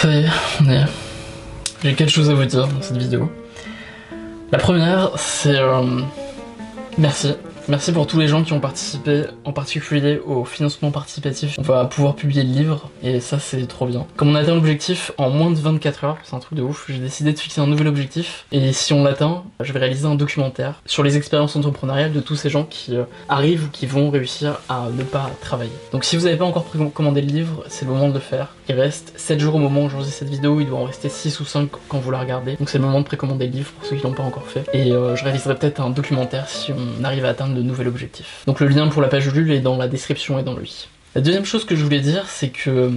Ça y est, on y est. J'ai 4 choses à vous dire dans cette vidéo. La première, c'est merci. Merci pour tous les gens qui ont participé, en particulier au financement participatif. On va pouvoir publier le livre, et ça c'est trop bien. Comme on a atteint l'objectif en moins de 24 heures, c'est un truc de ouf, j'ai décidé de fixer un nouvel objectif. Et si on l'atteint, je vais réaliser un documentaire sur les expériences entrepreneuriales de tous ces gens qui arrivent ou qui vont réussir à ne pas travailler. Donc si vous n'avez pas encore commandé le livre, c'est le moment de le faire. Il reste 7 jours au moment où j'enregistre cette vidéo, il doit en rester 6 ou 5 quand vous la regardez. Donc c'est le moment de précommander le livre pour ceux qui l'ont pas encore fait. Et je réaliserai peut-être un documentaire si on arrive à atteindre le nouvel objectif. Donc le lien pour la page Ulule est dans la description et dans le i. La deuxième chose que je voulais dire, c'est que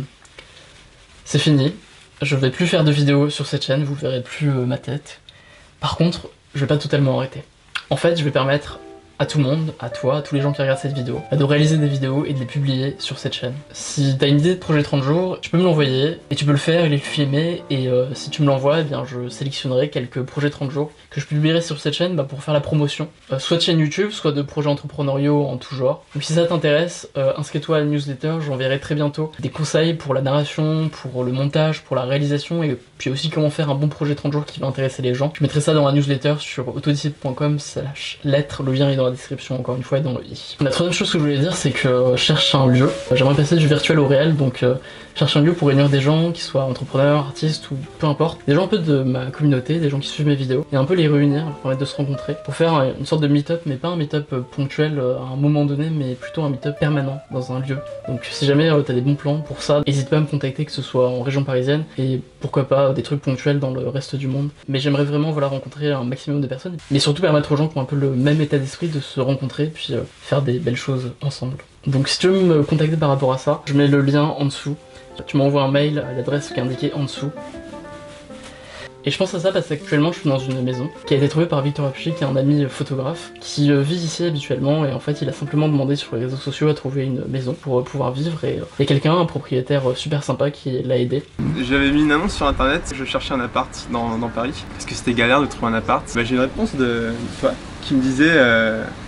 c'est fini. Je vais plus faire de vidéos sur cette chaîne, vous verrez plus ma tête. Par contre, je vais pas totalement arrêter. En fait, je vais permettre à tout le monde, à toi, à tous les gens qui regardent cette vidéo, de réaliser des vidéos et de les publier sur cette chaîne. Si t'as une idée de projet 30 jours, tu peux me l'envoyer, et tu peux le faire et les filmer, et si tu me l'envoies, eh bien je sélectionnerai quelques projets 30 jours que je publierai sur cette chaîne pour faire la promotion, soit de chaîne YouTube, soit de projets entrepreneuriaux en tout genre. Donc si ça t'intéresse, inscris-toi à la newsletter, j'enverrai très bientôt des conseils pour la narration, pour le montage, pour la réalisation, et puis aussi comment faire un bon projet 30 jours qui va intéresser les gens. Je mettrai ça dans la newsletter sur autodisciple.com/lettre, le lien est dans la description encore une fois et dans le i. La troisième chose que je voulais dire, c'est que je cherche un lieu. J'aimerais passer du virtuel au réel, donc je cherche un lieu pour réunir des gens qui soient entrepreneurs, artistes ou peu importe, des gens un peu de ma communauté, des gens qui suivent mes vidéos, et un peu les réunir, leur permettre de se rencontrer, pour faire une sorte de meet-up, mais pas un meet-up ponctuel à un moment donné, mais plutôt un meet-up permanent dans un lieu. Donc si jamais t'as des bons plans pour ça, n'hésite pas à me contacter, que ce soit en région parisienne, et pourquoi pas des trucs ponctuels dans le reste du monde. Mais j'aimerais vraiment rencontrer un maximum de personnes, mais surtout permettre aux gens qui ont un peu le même état d'esprit de se rencontrer, puis faire des belles choses ensemble. Donc si tu veux me contacter par rapport à ça, je mets le lien en dessous. Tu m'envoies un mail à l'adresse qui est indiquée en dessous. Et je pense à ça parce qu'actuellement je suis dans une maison qui a été trouvée par Victor Apucci, qui est un ami photographe, qui vit ici habituellement, et en fait il a simplement demandé sur les réseaux sociaux à trouver une maison pour pouvoir vivre, et il y a quelqu'un, un propriétaire super sympa qui l'a aidé. J'avais mis une annonce sur internet, je cherchais un appart dans Paris, parce que c'était galère de trouver un appart. J'ai une réponse de toi qui me disait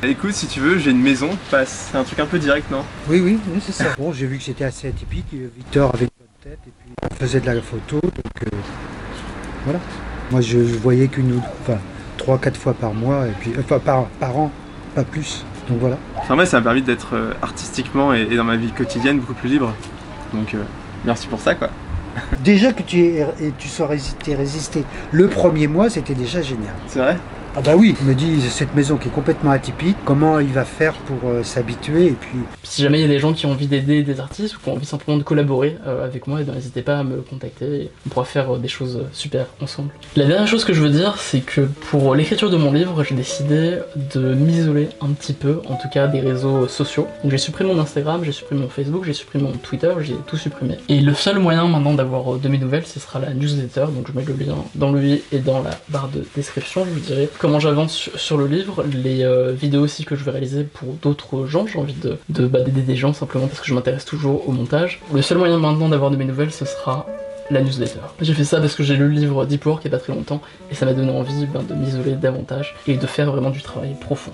écoute, si tu veux, j'ai une maison, passe. C'est un truc un peu direct, non? Oui, c'est ça. Bon, j'ai vu que c'était assez atypique, Victor avait une bonne tête, et puis il faisait de la photo, donc voilà. Moi je voyais enfin 3-4 fois par mois, et puis par an, pas plus. Donc voilà. Enfin moi ça m'a permis d'être artistiquement et dans ma vie quotidienne beaucoup plus libre. Donc merci pour ça quoi. Déjà que tu sois résisté le premier mois, c'était déjà génial. C'est vrai? Ah bah oui, il me dit cette maison qui est complètement atypique, comment il va faire pour s'habituer, et puis... Si jamais il y a des gens qui ont envie d'aider des artistes ou qui ont envie simplement de collaborer avec moi, n'hésitez pas à me contacter et on pourra faire des choses super ensemble. La dernière chose que je veux dire, c'est que pour l'écriture de mon livre, j'ai décidé de m'isoler un petit peu, en tout cas des réseaux sociaux. Donc j'ai supprimé mon Instagram, j'ai supprimé mon Facebook, j'ai supprimé mon Twitter, j'ai tout supprimé. Et le seul moyen maintenant d'avoir de mes nouvelles, ce sera la newsletter, donc je mets le lien dans le i et dans la barre de description, je vous dirai comment j'avance sur le livre, les vidéos aussi que je vais réaliser pour d'autres gens. J'ai envie d'aider des gens simplement parce que je m'intéresse toujours au montage. Le seul moyen maintenant d'avoir de mes nouvelles, ce sera la newsletter. J'ai fait ça parce que j'ai lu le livre Deep Work il y a pas très longtemps et ça m'a donné envie de m'isoler davantage et de faire vraiment du travail profond.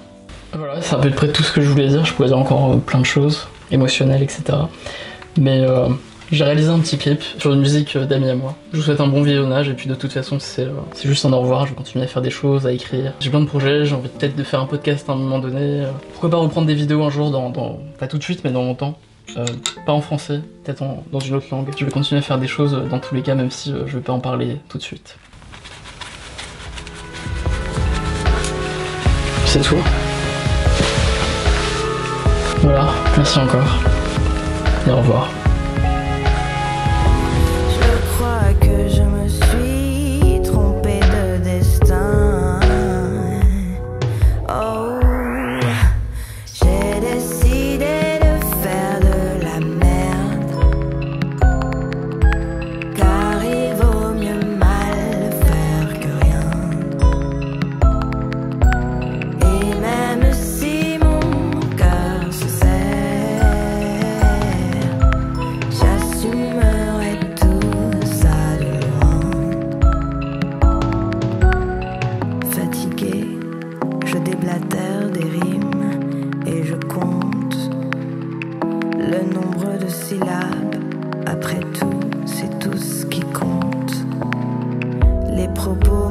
Voilà, c'est à peu près tout ce que je voulais dire. Je pourrais dire encore plein de choses émotionnelles, etc. Mais j'ai réalisé un petit clip sur une musique d'amis à moi. Je vous souhaite un bon visionnage, et puis de toute façon c'est juste un au revoir, je vais continuer à faire des choses, à écrire. J'ai plein de projets, j'ai envie peut-être de faire un podcast à un moment donné. Pourquoi pas reprendre des vidéos un jour pas tout de suite mais dans longtemps. Pas en français, peut-être dans une autre langue. Je vais continuer à faire des choses dans tous les cas, même si je vais pas en parler tout de suite. C'est tout. Voilà, merci encore. Et au revoir.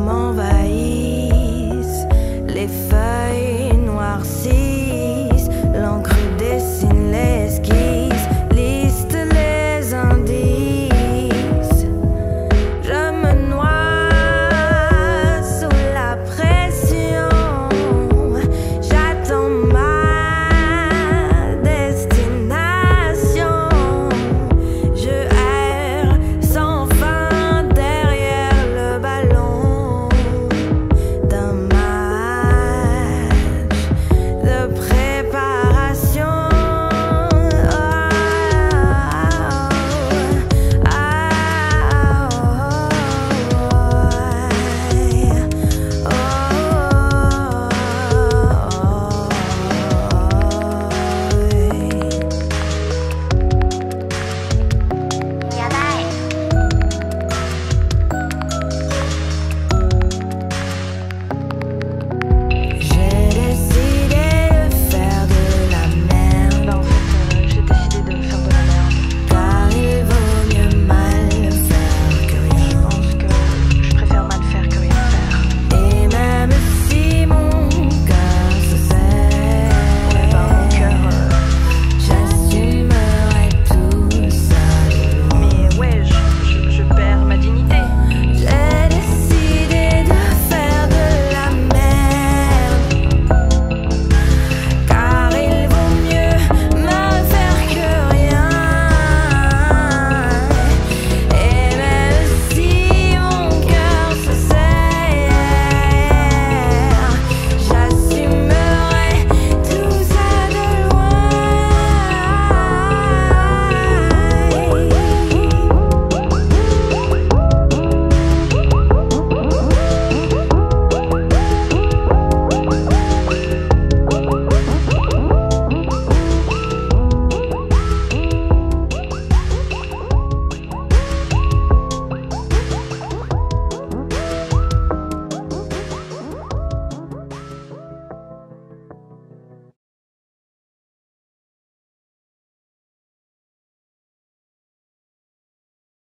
m'en vais.